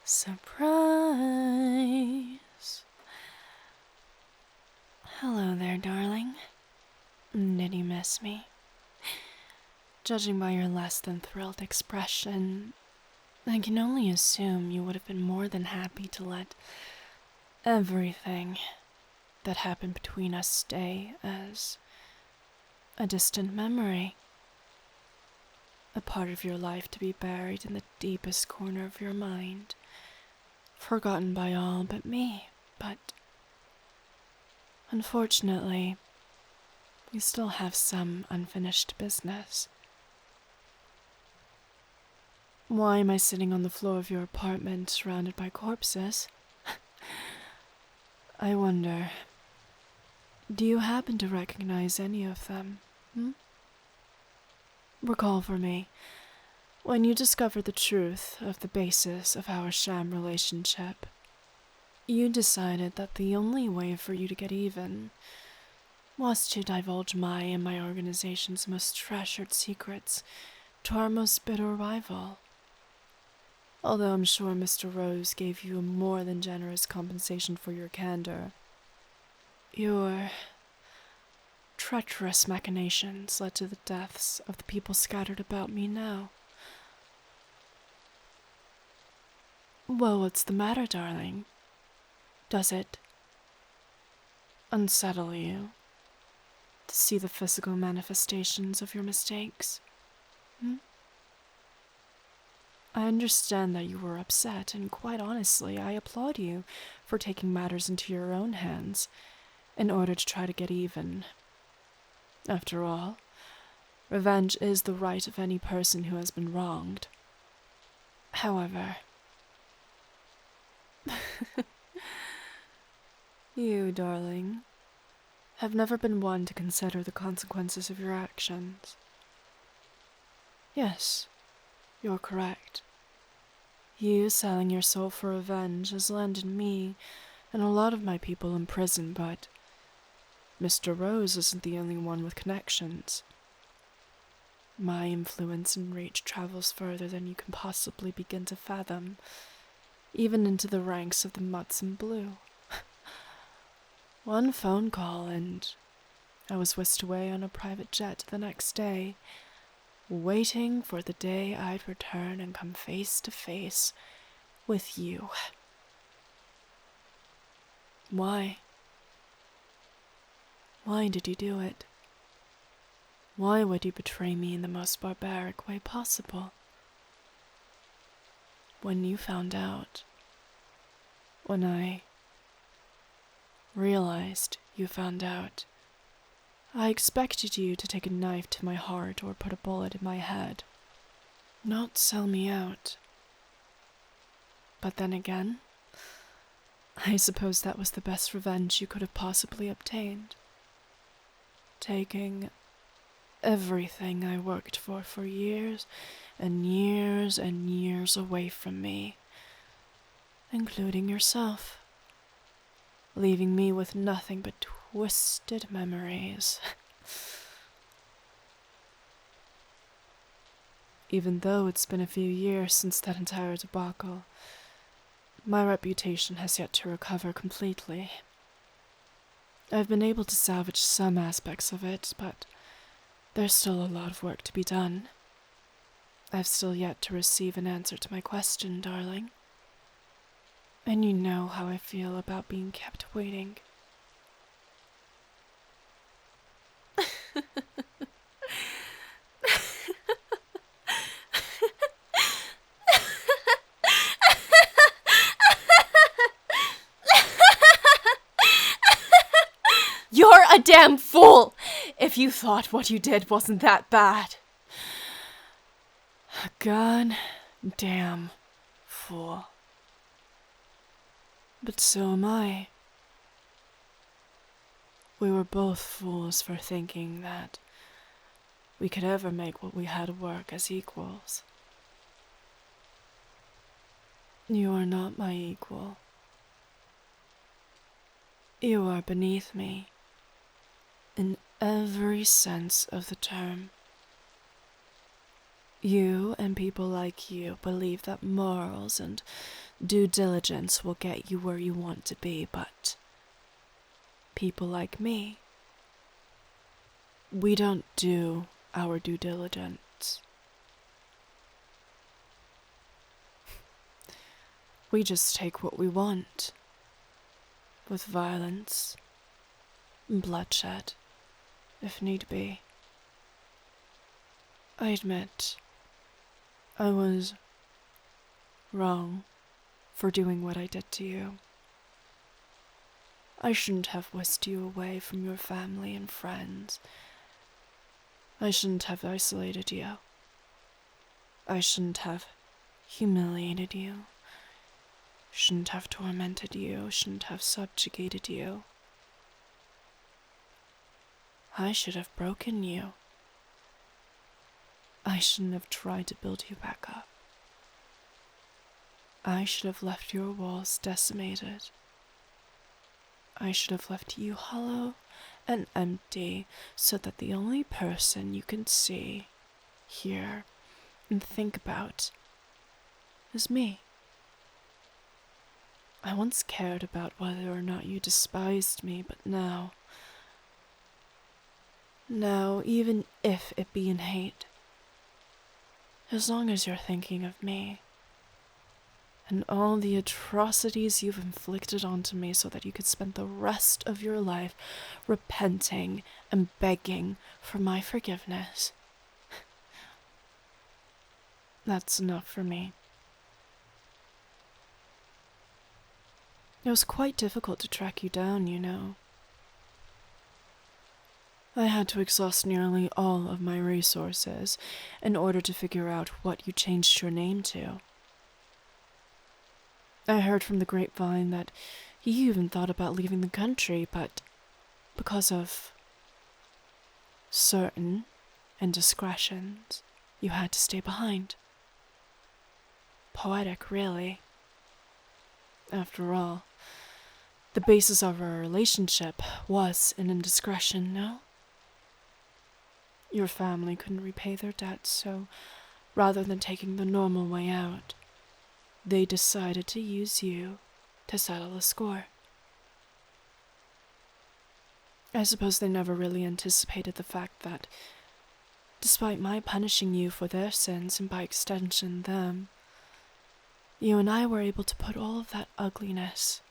Surprise! Hello there, darling. Did you miss me? Judging by your less than thrilled expression, I can only assume you would have been more than happy to let everything that happened between us stay as a distant memory. A part of your life to be buried in the deepest corner of your mind, forgotten by all but me. But unfortunately, we still have some unfinished business. Why am I sitting on the floor of your apartment surrounded by corpses? I wonder, do you happen to recognize any of them? Recall for me, when you discovered the truth of the basis of our sham relationship, you decided that the only way for you to get even was to divulge my and my organization's most treasured secrets to our most bitter rival. Although I'm sure Mr. Rose gave you a more than generous compensation for your candor, your treacherous machinations led to the deaths of the people scattered about me now. Well, what's the matter, darling? Does it unsettle you to see the physical manifestations of your mistakes? I understand that you were upset, and quite honestly, I applaud you for taking matters into your own hands in order to try to get even. After all, revenge is the right of any person who has been wronged. However, you, darling, have never been one to consider the consequences of your actions. Yes, you're correct. You selling your soul for revenge has landed me and a lot of my people in prison, but Mr. Rose isn't the only one with connections. My influence and reach travels further than you can possibly begin to fathom, even into the ranks of the Mutts in Blue. One phone call and I was whisked away on a private jet the next day, waiting for the day I'd return and come face to face with you. Why? Why did you do it? Why would you betray me in the most barbaric way possible? When you found out, when I realized you found out, I expected you to take a knife to my heart or put a bullet in my head. Not sell me out. But then again, I suppose that was the best revenge you could have possibly obtained. Taking everything I worked for years and years and years away from me, including yourself, leaving me with nothing but twisted memories. Even though it's been a few years since that entire debacle, my reputation has yet to recover completely. I've been able to salvage some aspects of it, but there's still a lot of work to be done. I've still yet to receive an answer to my question, darling. And you know how I feel about being kept waiting. You're a damn fool if you thought what you did wasn't that bad. A goddamn fool. But so am I. We were both fools for thinking that we could ever make what we had work as equals. You are not my equal. You are beneath me, in every sense of the term. You and people like you believe that morals and Due diligence will get you where you want to be, but people like me, we don't do our due diligence. We just take what we want, with violence and bloodshed, if need be. I admit, I was wrong for doing what I did to you. I shouldn't have whisked you away from your family and friends. I shouldn't have isolated you. I shouldn't have humiliated you. Shouldn't have tormented you. Shouldn't have subjugated you. I should have broken you. I shouldn't have tried to build you back up. I should have left your walls decimated. I should have left you hollow and empty so that the only person you can see, hear, and think about is me. I once cared about whether or not you despised me, but now, even if it be in hate, as long as you're thinking of me, and all the atrocities you've inflicted onto me so that you could spend the rest of your life repenting and begging for my forgiveness, that's enough for me. It was quite difficult to track you down, you know. I had to exhaust nearly all of my resources in order to figure out what you changed your name to. I heard from the grapevine that you even thought about leaving the country, but because of certain indiscretions, you had to stay behind. Poetic, really. After all, the basis of our relationship was an indiscretion, no? Your family couldn't repay their debts, so rather than taking the normal way out, they decided to use you to settle the score. I suppose they never really anticipated the fact that, despite my punishing you for their sins and by extension them, you and I were able to put all of that ugliness,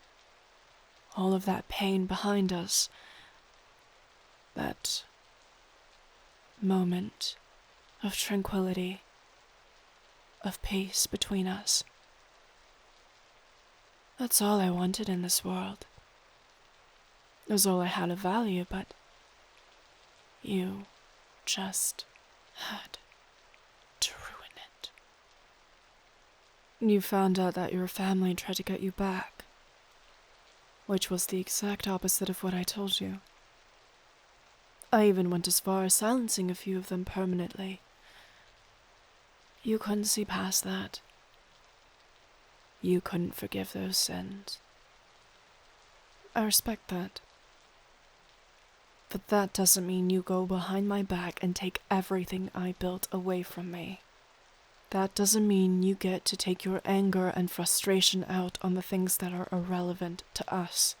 all of that pain behind us. That moment of tranquility, of peace between us. That's all I wanted in this world. It was all I had of value, but you just had to ruin it. You found out that your family tried to get you back, which was the exact opposite of what I told you. I even went as far as silencing a few of them permanently. You couldn't see past that. You couldn't forgive those sins. I respect that. But that doesn't mean you go behind my back and take everything I built away from me. That doesn't mean you get to take your anger and frustration out on the things that are irrelevant to us.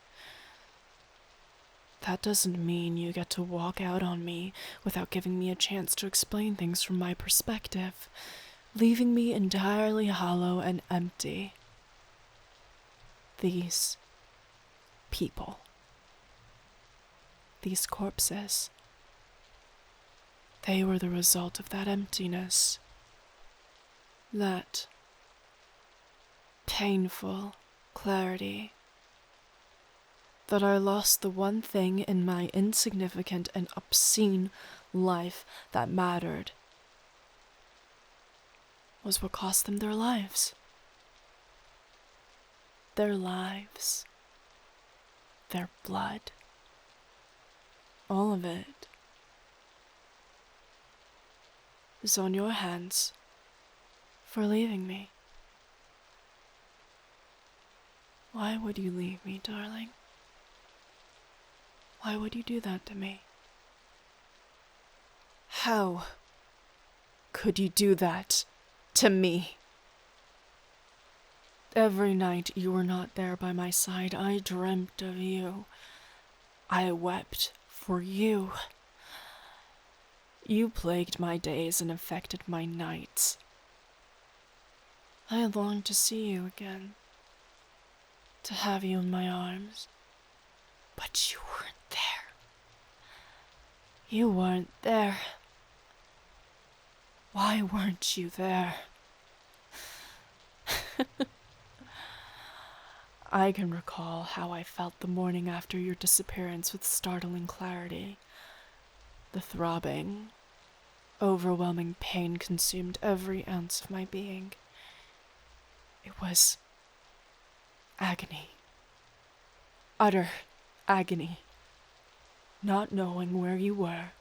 That doesn't mean you get to walk out on me without giving me a chance to explain things from my perspective, leaving me entirely hollow and empty. These people, these corpses, they were the result of that emptiness, that painful clarity, that I lost the one thing in my insignificant and obscene life that mattered, was what cost them their lives. Their lives, their blood, all of it is on your hands for leaving me. Why would you leave me, darling? Why would you do that to me? How could you do that to me? Every night you were not there by my side, I dreamt of you. I wept for you. You plagued my days and affected my nights. I longed to see you again, to have you in my arms. But you weren't there. You weren't there. Why weren't you there? I can recall how I felt the morning after your disappearance with startling clarity. The throbbing, overwhelming pain consumed every ounce of my being. It was agony. Utter agony. Not knowing where you were,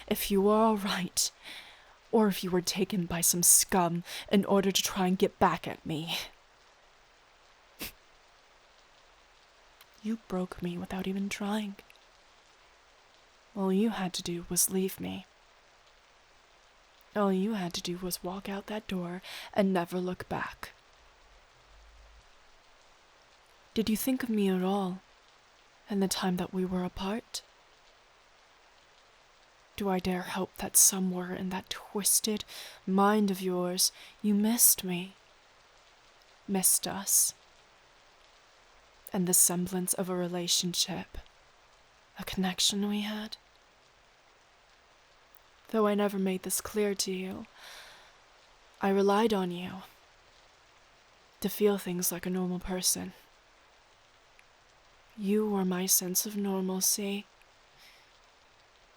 if you were all right, or if you were taken by some scum in order to try and get back at me. You broke me without even trying. All you had to do was leave me. All you had to do was walk out that door and never look back. Did you think of me at all in the time that we were apart? Do I dare hope that somewhere in that twisted mind of yours you missed me, missed us, and the semblance of a relationship, a connection we had? Though I never made this clear to you, I relied on you to feel things like a normal person. You were my sense of normalcy.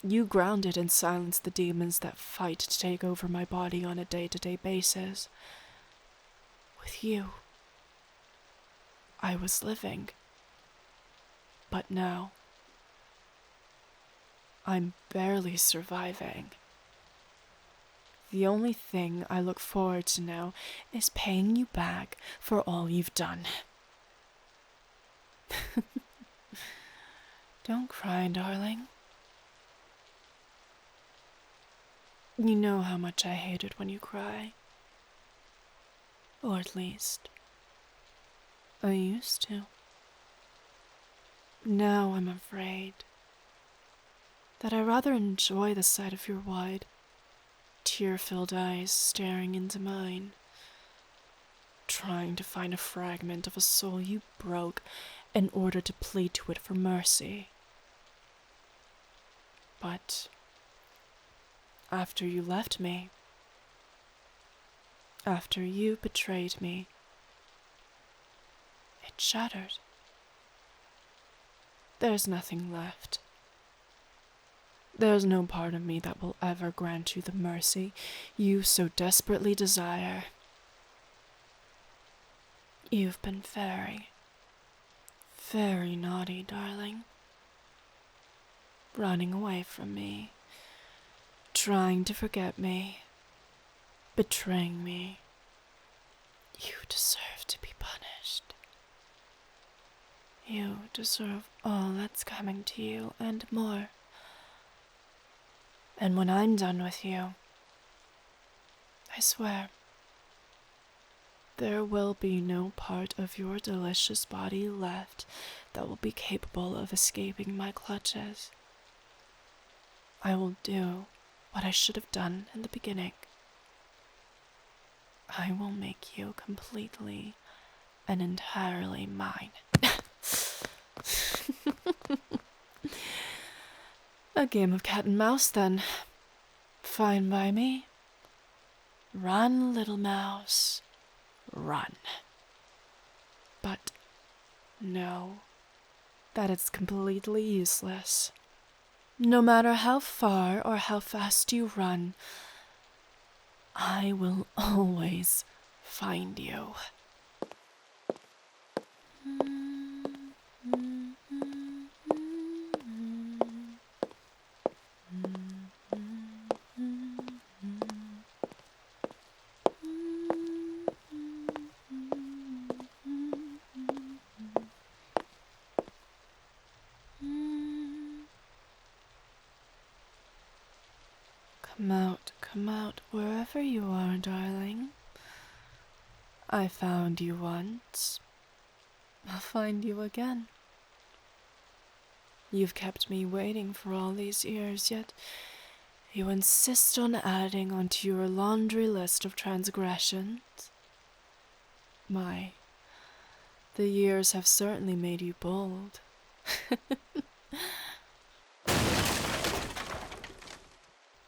You grounded and silenced the demons that fight to take over my body on a day-to-day basis. With you, I was living. But now, I'm barely surviving. The only thing I look forward to now is paying you back for all you've done. Don't cry, darling. You know how much I hate it when you cry. Or at least, I used to. Now I'm afraid that I rather enjoy the sight of your wide, tear-filled eyes staring into mine, trying to find a fragment of a soul you broke in order to plead to it for mercy. But after you left me, after you betrayed me, it shattered. There's nothing left. There's no part of me that will ever grant you the mercy you so desperately desire. You've been very, very naughty, darling. Running away from me, trying to forget me, betraying me. You deserve to be punished. You deserve all that's coming to you and more. And when I'm done with you, I swear, there will be no part of your delicious body left that will be capable of escaping my clutches. I will do what I should have done in the beginning. I will make you completely and entirely mine. A game of cat and mouse, then. Fine by me. Run, little mouse, run. But know that it's completely useless. No matter how far or how fast you run, I will always find you. Come out, wherever you are, darling. I found you once. I'll find you again. You've kept me waiting for all these years, yet you insist on adding onto your laundry list of transgressions. The years have certainly made you bold.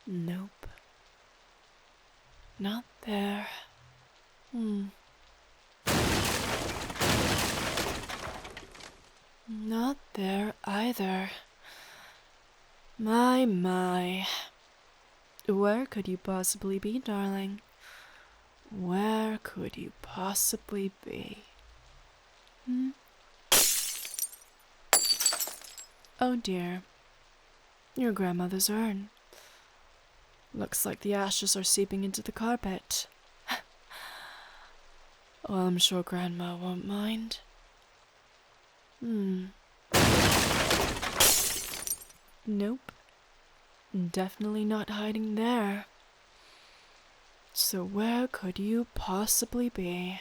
Nope. Not there. Not there either. My. Where could you possibly be, darling? Where could you possibly be? Oh dear. Your grandmother's urn. Looks like the ashes are seeping into the carpet. Well, I'm sure Grandma won't mind. Nope. Definitely not hiding there. So where could you possibly be?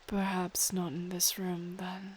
Perhaps not in this room, then.